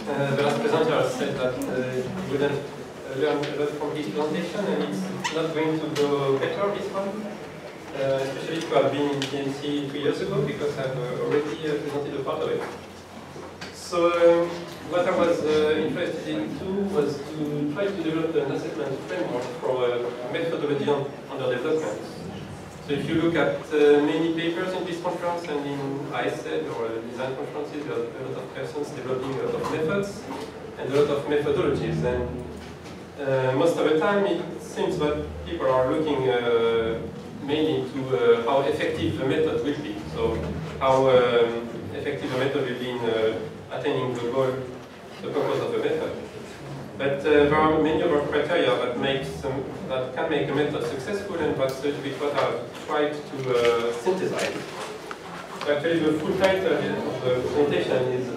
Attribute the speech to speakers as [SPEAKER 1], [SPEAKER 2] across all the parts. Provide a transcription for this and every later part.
[SPEAKER 1] the last presenter said that you wouldn't learn a lot from his presentation, and it's not going to go better this one. Especially if you have been in PNC 3 years ago, because I've already presented a part of it. So what I was interested in too was to try to develop an assessment framework for a methodology under development. So if you look at many papers in this conference and in ISED or design conferences, there are a lot of persons developing a lot of methods and a lot of methodologies. And most of the time it seems that people are looking mainly to how effective the method will be. So how effective the method will be in attaining the goal, the purpose of the method. But there are many other criteria that can make a method successful, and that's a little bit what I've tried to synthesize. So actually the full title of the presentation is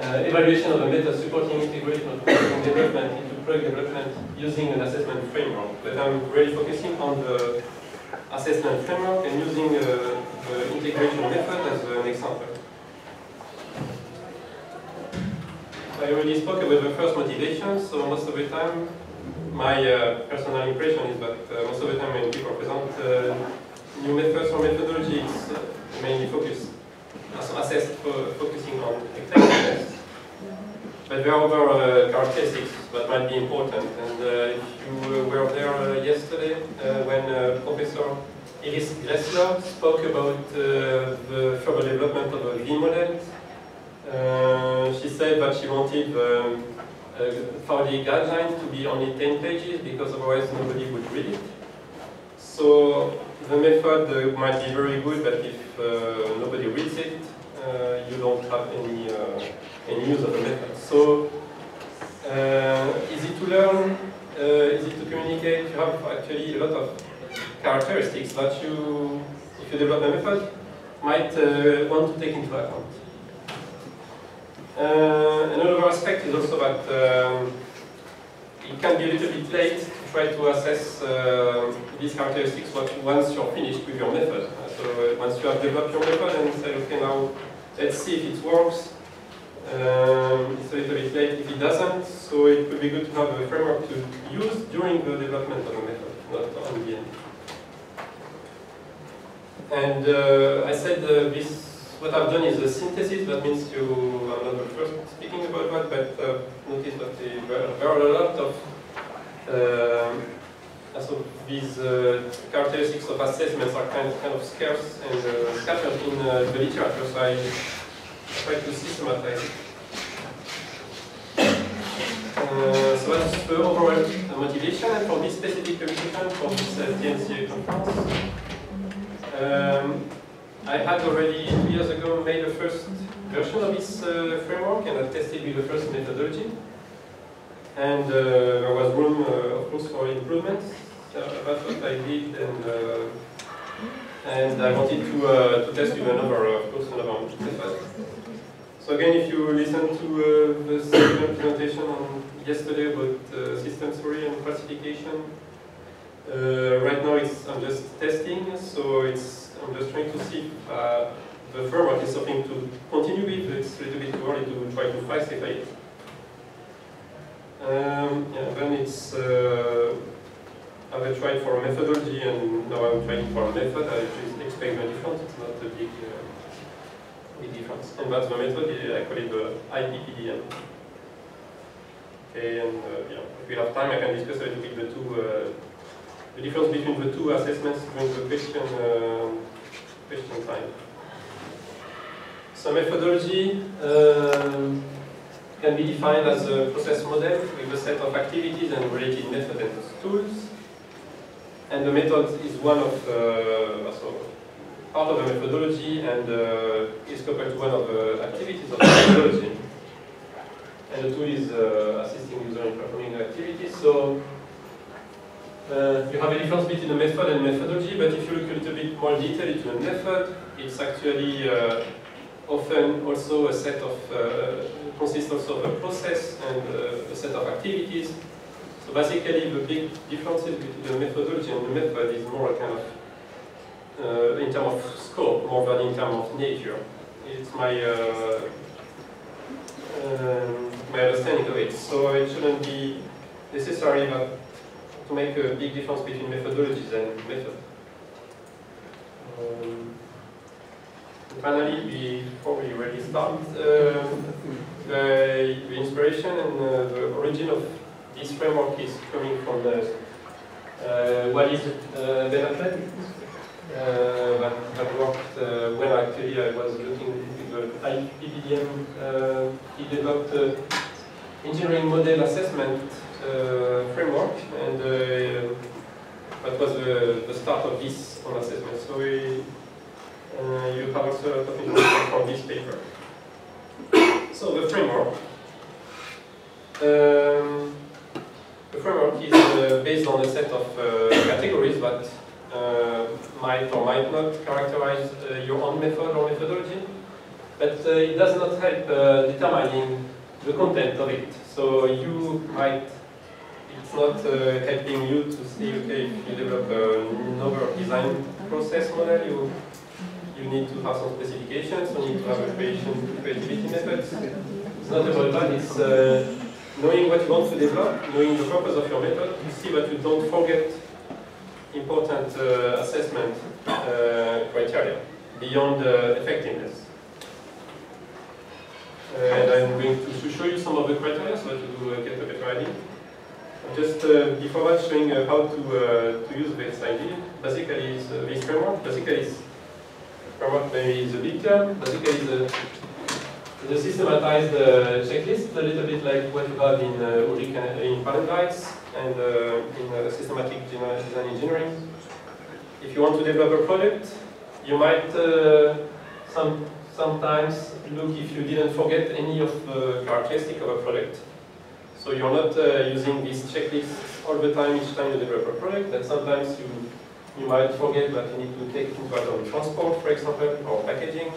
[SPEAKER 1] Evaluation of a method supporting integration of product development into product development using an assessment framework. But I'm really focusing on the assessment framework and using the integration method as an example. I already spoke about the first motivation, so most of the time my personal impression is that most of the time when people present new methods or methodology, it's mainly focusing on effectiveness. But there are other characteristics that might be important, and if you were there yesterday when Professor Iris Gressler spoke about the further development of a V model, she said that she wanted for the guideline to be only 10 pages because otherwise nobody would read it. So the method might be very good, but if nobody reads it, you don't have any use of the method. So easy to learn, easy to communicate. You have actually a lot of characteristics that you, if you develop a method, might want to take into account. Another aspect is also that it can be a little bit late to try to assess these characteristics once you're finished with your method. So once you have developed your method and say, okay, now let's see if it works. It's a little bit late if it doesn't, so it would be good to have a framework to use during the development of a method, not on the end. And I said what I've done is a synthesis. That means I'm not the first speaking about that, but notice that there are a lot of these characteristics of assessments are kind of scarce and scattered in the literature, so I try to systematize it. So that's the overall motivation, and for this specific publication, for this TNCA conference, I had already 2 years ago made the first version of this framework, and I tested with the first methodology. And there was room, of course, for improvements. That's what I did, and I wanted to test with another method. So again, if you listen to the second presentation on yesterday about system theory and classification, right now I'm just testing, so I'm just trying to see if the framework is something to continue with. It's a little bit too early to try to falsify it. Then it's I've tried for a methodology, and now I'm trying for a method. I just expect the difference. It's not a big difference. And that's the method. I call it the IPPDM. Okay, and if we have time, I can discuss a little bit the difference between the two assessments during the question time. So methodology can be defined as a process model with a set of activities and related methods and tools. And the method is one of part of the methodology, and is coupled to one of the activities of the methodology. And the tool is assisting user in performing the activities. So you have a difference between the method and methodology, but if you look a little bit more detail into a method, it's actually often also a set of, consists also of a process and a set of activities. So basically the big differences between the methodology and the method is more kind of in terms of scope, more than in terms of nature. It's my my understanding of it. So it shouldn't be necessary to make a big difference between methodologies and method. Finally, before we really start, the inspiration and the origin of this framework is coming from Walid Ben-Ahmed, that worked when actually I was looking at the IPPDM. He developed engineering model assessment framework, and that was the start of this on assessment. So you have also a lot of information from this paper. So the framework. The framework is based on a set of categories that might or might not characterize your own method or methodology, but it does not help determining the content of it. So it's not helping you to see, okay, if you develop a novel design process model, you need to have some specifications, you need to have a creativity methods. It's not about that, it's knowing what you want to develop, knowing the purpose of your method, to see that you don't forget important assessment criteria beyond effectiveness. And I'm going to show you some of the criteria so that you get a better idea. Just before that, showing how to use this idea. Basically, this framework. Basically, framework maybe is a big term. Basically, is a systematized checklist, a little bit like what you have in Palandites and in systematic design engineering. If you want to develop a product, you might sometimes look if you didn't forget any of the characteristics of a product. So you're not using this checklist all the time each time you develop a product, but sometimes you might forget that you need to take into account transport, for example, or packaging.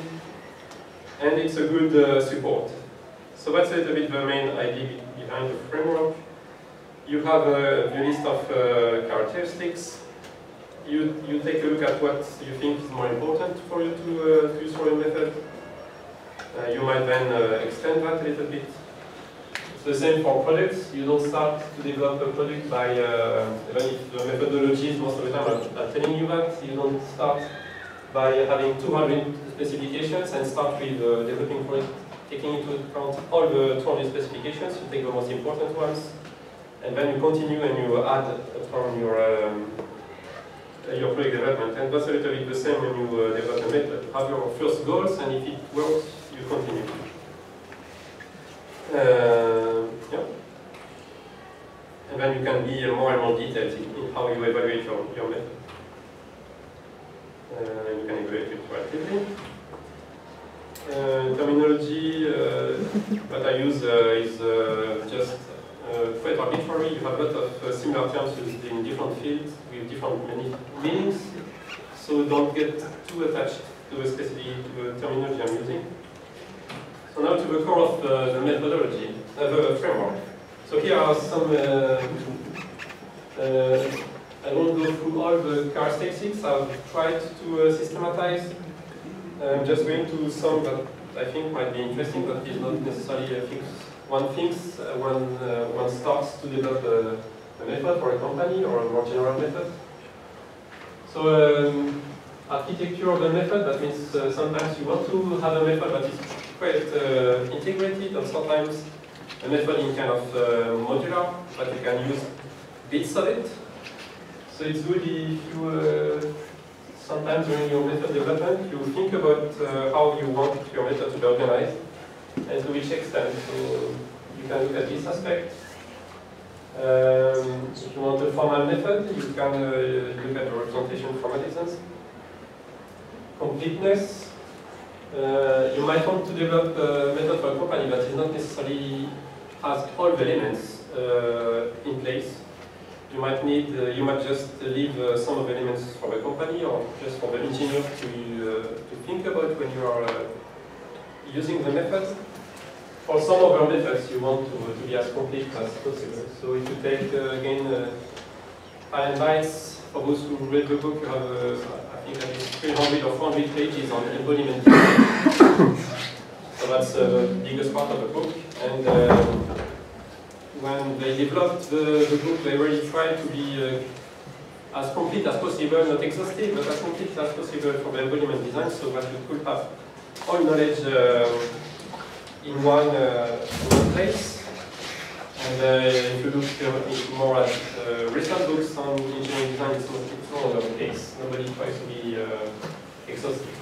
[SPEAKER 1] And it's a good support. So that's a little bit the main idea behind the framework. You have a list of characteristics. You take a look at what you think is more important for you to use for your method. You might then extend that a little bit. It's the same for products. You don't start to develop a product by, even if the methodologies most of the time are telling you that, you don't start by having 200 specifications and start with developing product, taking into account all the 200 specifications. You take the most important ones, and then you continue and you add from your product development. And that's a little bit the same when you develop a method. You have your first goals, and if it works, you continue. Yeah. And then you can be more and more detailed in how you evaluate your method. You can evaluate it proactively. Terminology that I use is just quite arbitrary. You have a lot of similar terms used in different fields with different meanings. So don't get too attached to the specific terminology I'm using. So now to the core of the methodology, the framework. So here are some. I won't go through all the characteristics. I've tried to systematize. I'm just going to some that I think might be interesting, but is not necessarily one starts to develop a method for a company or a more general method. So architecture of a method, that means sometimes you want to have a method that is quite integrated, and sometimes a method in kind of modular, but you can use bits of it. So it's good if you, sometimes during your method development, you think about how you want your method to be organized and to which extent. So you can look at this aspect. If you want a formal method, you can look at the representation formalisms. Completeness. You might want to develop a method for a company that is not necessarily has all the elements in place. You might need, you might just leave some of the elements for the company or just for the engineer to think about when you are using the method. For some of your methods, you want to be as complete as possible. So if you take, again, Palandites, for those who read the book, you have, I think, at least 300 or 400 pages on embodiment. So that's the biggest part of the book. And when they developed the book, they really tried to be as complete as possible, not exhaustive, but as complete as possible for the embodiment design, so that you could have all knowledge in one place. And if you look more at recent books on engineering design, it's no longer the case. Nobody tries to be exhaustive.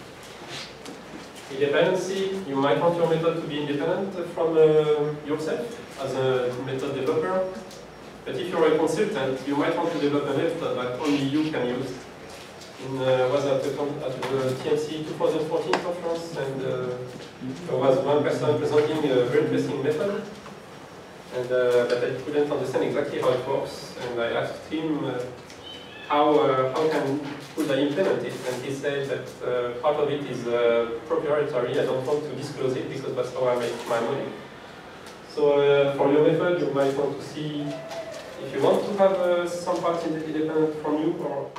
[SPEAKER 1] Independency, you might want your method to be independent from yourself as a method developer. But if you're a consultant, you might want to develop a method that only you can use. Was at the TMC 2014 conference, and there was one person presenting a very interesting method, and but I couldn't understand exactly how it works. And I asked him how could I implement it, and he said that part of it is proprietary. I don't want to disclose it because that's how I make my money. So for your method, you might want to see if you want to have some parts independent from you, or